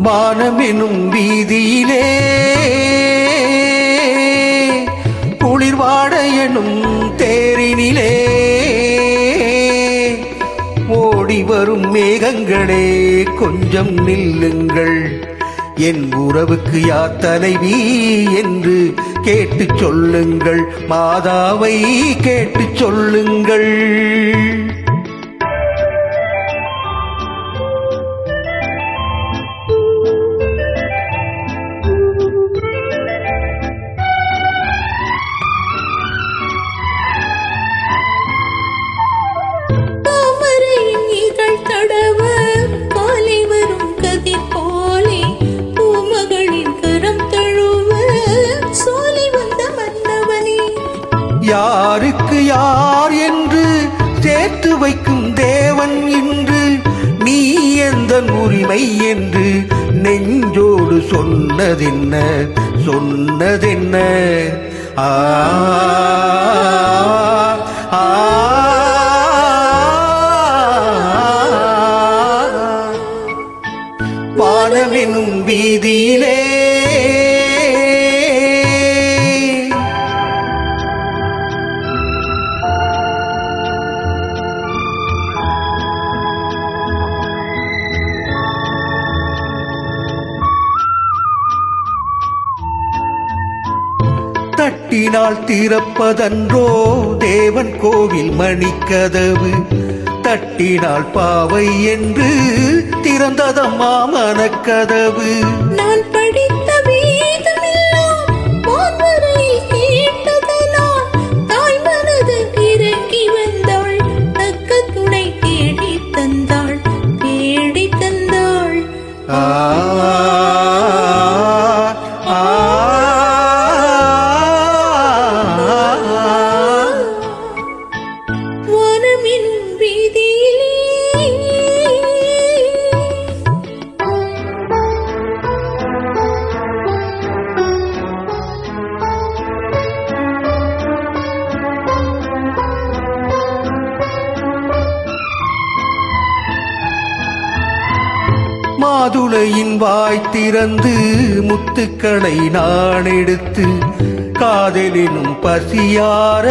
வானமெனும் வீதியிலே குளிர்வாட எனும் தேரினிலே ஓடி வரும் மேகங்களே கொஞ்சம் நில்லுங்கள். என் உறவுக்கு யார் தலைவி என்று கேட்டு சொல்லுங்கள். மாதாவை கேட்டு சொல்லுங்கள். யாருக்கு யார் என்று சேர்த்து வைக்கும் தேவன் இன்று நீ எந்த உரிமை என்று நெஞ்சோடு சொன்னதென்ன சொன்னதென்ன? ஆ வானமெனும் வீதியிலே தட்டினால் திறப்பதன்றோ தேவன் கோவில் மணிக்கதவு. தட்டினால் பாவை என்று திறந்ததம்மா மனக்கதவு. நான் படித்த வேதமெல்லாம் வான்வரையில் கேட்டதெல்லாம் தாய் மனது இறங்கி வந்தாள். தக்க துணை தேடி தந்தாள் தேடி தந்தாள். மாதுளையின் வாய் திறந்து முத்துக்களை நான் எடுத்து காதலினும் பசியார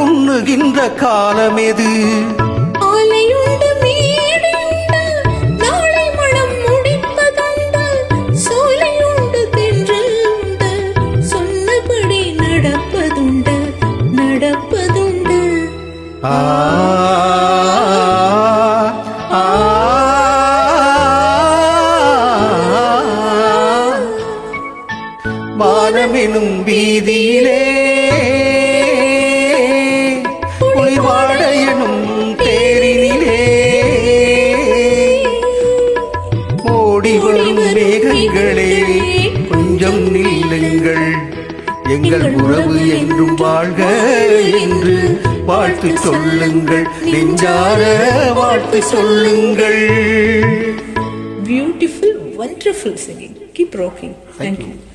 உண்ணுகின்ற காலமெது? வானமெனும் வீதியிலே குளிர்வாட எனும் தேரினிலே ஓடி வரும் மேகங்களே கொஞ்சம் நில்லுங்கள். எங்கள் உறவு என்றும் வாழ்க என்று வாழ்த்து சொல்லுங்கள். நெஞ்சார வாழ்த்து சொல்லுங்கள். Beautiful, wonderful singing. Keep rocking. Thank you.